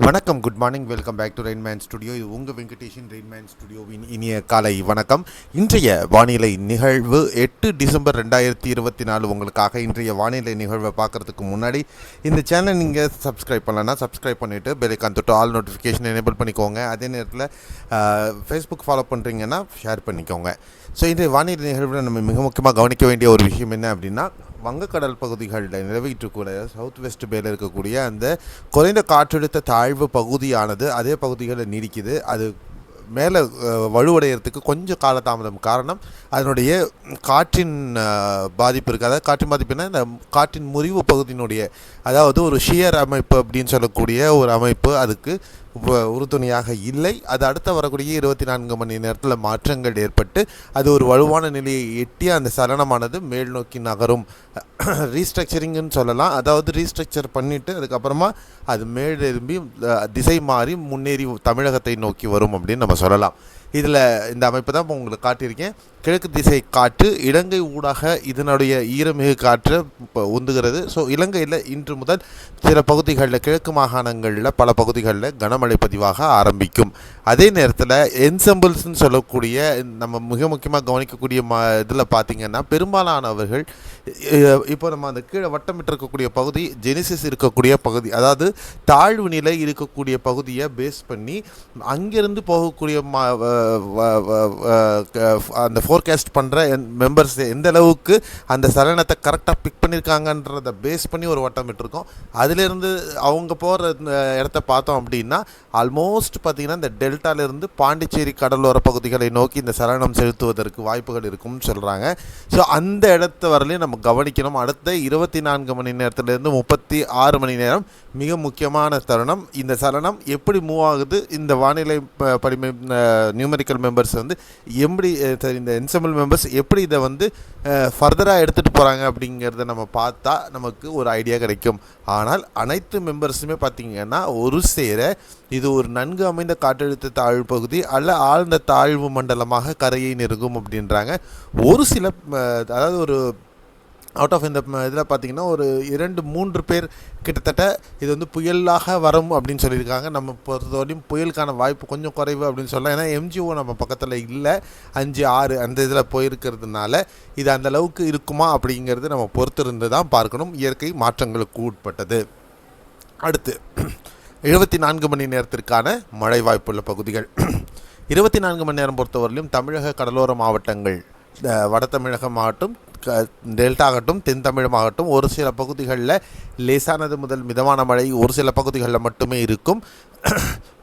வணக்கம், good morning, welcome back to Rainman studio. இது உங்கள் வெங்கடேஷன் ரெயின்மேன் ஸ்டுடியோவின் இனிய காலை வணக்கம். இன்றைய வானிலை நிகழ்வு 8 டிசம்பர் 2024. உங்களுக்காக இன்றைய வானிலை நிகழ்வை பார்க்குறதுக்கு முன்னாடி இந்த சேனலை நீங்கள் சப்ஸ்கிரைப் பண்ணலன்னா சப்ஸ்கிரைப் பண்ணிவிட்டு பெல்லைக்கான் தொட்டு ஆல் நோட்டிஃபிகேஷன் எனேபிள் பண்ணிக்கோங்க. அதே நேரத்தில் ஃபேஸ்புக் ஃபாலோ பண்ணுறீங்கன்னா ஷேர் பண்ணிக்கோங்க. ஸோ இன்றைய வானிலை நிகழ்வில் நம்ம மிக முக்கியமாக கவனிக்க வேண்டிய ஒரு விஷயம் என்ன அப்படின்னா, வங்கக்கடல் பகுதிகளில் நிலவிட்டுக்கூடிய சவுத் வெஸ்ட் பேல இருக்கக்கூடிய அந்த குறைந்த காற்றழுத்த தாழ்வு பகுதியானது அதே பகுதிகளில் நீடிக்குது. அது மேலே வலுவடைகிறதுக்கு கொஞ்சம் காலதாமதம். காரணம், அதனுடைய காற்றின் பாதிப்பு இருக்குது. அதாவது காற்றின் பாதிப்புனா இந்த காற்றின் முறிவு பகுதியினுடைய, அதாவது ஒரு ஷியர் அமைப்பு அப்படின்னு சொல்லக்கூடிய ஒரு அமைப்பு அதுக்கு உறுதுணையாக இல்லை. அது அடுத்த வரக்கூடிய 24 மணி நேரத்தில் மாற்றங்கள் ஏற்பட்டு அது ஒரு வலுவான நிலையை எட்டிய அந்த சலனமானது மேல் நோக்கி நகரும். ரீஸ்ட்ரக்சரிங்னு சொல்லலாம். அதாவது ரீஸ்ட்ரக்சர் பண்ணிவிட்டு அதுக்கப்புறமா அது மேலெரும்பி திசை மாறி முன்னேறி தமிழகத்தை நோக்கி வரும் அப்படின்னு நம்ம சொல்லலாம். இதில் இந்த அமைப்பு தான் இப்போ உங்களுக்கு காட்டியிருக்கேன். கிழக்கு திசை காற்று இலங்கை ஊடாக இதனுடைய ஈரமிகு காற்று இப்போ உந்துகிறது. ஸோ இலங்கையில் இன்று முதல் சில பகுதிகளில், கிழக்கு மாகாணங்களில் பல பகுதிகளில் கனமழை பதிவாக ஆரம்பிக்கும். அதே நேரத்தில் என்சம்பிள்ஸ்ன்னு சொல்லக்கூடிய நம்ம மிக முக்கியமாக கவனிக்கக்கூடிய இதில் பார்த்திங்கன்னா, பெரும்பாலானவர்கள் இப்போ நம்ம அந்த கீழே வட்டமிட்டு இருக்கக்கூடிய பகுதி ஜெனிசிஸ் இருக்கக்கூடிய பகுதி, அதாவது தாழ்வு நிலை இருக்கக்கூடிய பகுதியை பேஸ் பண்ணி அங்கேருந்து போகக்கூடிய அந்த ஃபோர்காஸ்ட் பண்ணுற மெம்பர்ஸ் எந்த அளவுக்கு அந்த சலனத்தை கரெக்டாக பிக் பண்ணியிருக்காங்கன்றதை பேஸ் பண்ணி ஒரு வட்டம் விட்டுருக்கோம். அதிலேருந்து அவங்க போகிற இடத்த பார்த்தோம் அப்படின்னா, ஆல்மோஸ்ட் பார்த்திங்கன்னா இந்த டெல்டாலேருந்து பாண்டிச்சேரி கடலோர பகுதிகளை நோக்கி இந்த சலனம் செலுத்துவதற்கு வாய்ப்புகள் இருக்கும்னு சொல்கிறாங்க. ஸோ அந்த இடத்த வரலையும் நம்ம கவனிக்கணும். அடுத்த 24 மணி நேரத்துலேருந்து 36 மணி நேரம் மிக முக்கியமான தருணம். இந்த சலனம் எப்படி மூவ் ஆகுது, இந்த வானிலை படிமை நியூமெரிக்கல் மெம்பர்ஸ் வந்து எப்படி, இந்த என்செம்பிள் மெம்பர்ஸ் எப்படி இதை வந்து ஃபர்தராக எடுத்துகிட்டு போகிறாங்க அப்படிங்கிறத நம்ம பார்த்தா நமக்கு ஒரு ஐடியா கிடைக்கும். ஆனால் அனைத்து மெம்பர்ஸுமே பார்த்திங்கன்னா ஒரு சேர இது ஒரு நன்கு அமைந்த காற்றழுத்த தாழ்வு பகுதி அல்ல ஆழ்ந்த தாழ்வு மண்டலமாக கரையை நெருங்கும் அப்படின்றாங்க. ஒரு சில, அதாவது ஒரு அவுட் ஆஃப் இந்த இதில் பார்த்திங்கன்னா ஒரு 2-3 பேர் கிட்டத்தட்ட இது வந்து புயலாக வரும் அப்படின்னு சொல்லியிருக்காங்க. நம்ம பொறுத்தவரையும் புயலுக்கான வாய்ப்பு கொஞ்சம் குறைவு அப்படின்னு சொல்லலாம். ஏன்னா எம்ஜிஓ நம்ம பக்கத்தில் இல்லை, 5-6 அந்த இதில் போயிருக்கிறதுனால இது அந்த அளவுக்கு இருக்குமா அப்படிங்கிறது நம்ம பொறுத்திருந்து தான் பார்க்கணும். இயற்கை மாற்றங்களுக்கு உட்பட்டது. அடுத்து 24 மணி நேரத்திற்கான மழை வாய்ப்புள்ள பகுதிகள். 24 மணி நேரம் பொறுத்தவரையிலும் தமிழக கடலோர மாவட்டங்கள், வட தமிழகம் ஆகட்டும், டெல்டா ஆகட்டும், தென் தமிழமாகட்டும், ஒரு சில பகுதிகளில் லேசானது முதல் மிதமான மழை ஒரு சில பகுதிகளில் மட்டுமே இருக்கும்.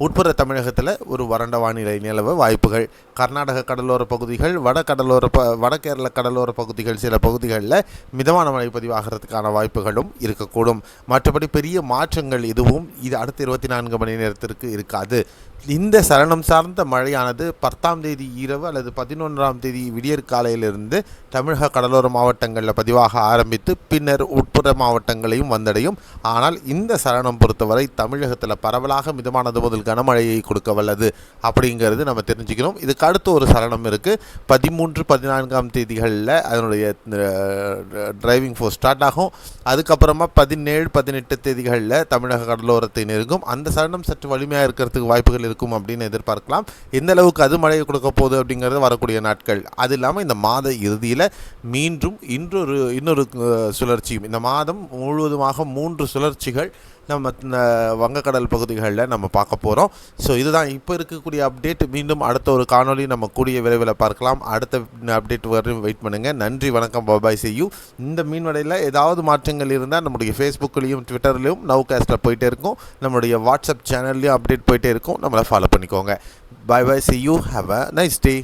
உட்புற தமிழகத்தில் ஒரு வறண்ட வானிலை நிலவ வாய்ப்புகள். கர்நாடக கடலோர பகுதிகள், வட கேரள கடலோர பகுதிகள், சில பகுதிகளில் மிதமான மழை பதிவாகிறதுக்கான வாய்ப்புகளும் இருக்கக்கூடும். மற்றபடி பெரிய மாற்றங்கள் எதுவும் இது அடுத்த 24 மணி நேரத்திற்கு இருக்காது. இந்த சலனம் சார்ந்த மழையானது 10ஆம் தேதி இரவு அல்லது 11ஆம் தேதி விடியற்காலையிலிருந்து தமிழக கடலோர மாவட்டங்களில் பதிவாக ஆரம்பித்து பின்னர் உட்புற மாவட்டங்களையும் வந்தடையும். ஆனால் இந்த சலனம் பொறுத்தவரை தமிழகத்தில் பரவலாக மிதமானது முதல் கனமழையை கொடுக்க வல்லது அப்படிங்கிறது நம்ம தெரிஞ்சுக்கணும். இதுக்கு அடுத்து ஒரு சலனம் இருக்குது. 13-14ஆம் தேதிகளில் அதனுடைய டிரைவிங் ஃபோர்ஸ் ஸ்டார்ட் ஆகும். அதுக்கப்புறமா 17-18 தேதிகளில் தமிழக கடலோரத்தை நெருங்கும். அந்த சலனம் சற்று வலிமையாக இருக்கிறதுக்கு வாய்ப்புகள் இருக்கும் அப்படின்னு எதிர்பார்க்கலாம். எந்த அளவுக்கு அது மழையை கொடுக்க போகுது அப்படிங்கிறது வரக்கூடிய நாட்கள். அது இல்லாமல் இந்த மாத இறுதியில் மீண்டும் இன்னொரு சுழற்சியும், இந்த மாதம் முழுவதுமாக 3 சுழற்சிகள் நம்ம வங்கக்கடல் பகுதிகளில் நம்ம பார்க்க போகிறோம். ஸோ இதுதான் இப்போ இருக்கக்கூடிய அப்டேட். மீண்டும் அடுத்த ஒரு காணொலி நம்ம கூடிய விரைவில் பார்க்கலாம். அடுத்த அப்டேட் வரையும் வெயிட் பண்ணுங்கள். நன்றி, வணக்கம், பாய், see you. இந்த மீன்வடையில் ஏதாவது மாற்றங்கள் இருந்தால் நம்முடைய ஃபேஸ்புக்லேயும் ட்விட்டர்லேயும் நவ்காஸ்ட்டில் போயிட்டே இருக்கும். நம்மளுடைய வாட்ஸ்அப் சேனல்லையும் அப்டேட் போயிட்டே இருக்கும். நம்மளை ஃபாலோ பண்ணிக்கோங்க. பாய், see you. Have a nice day.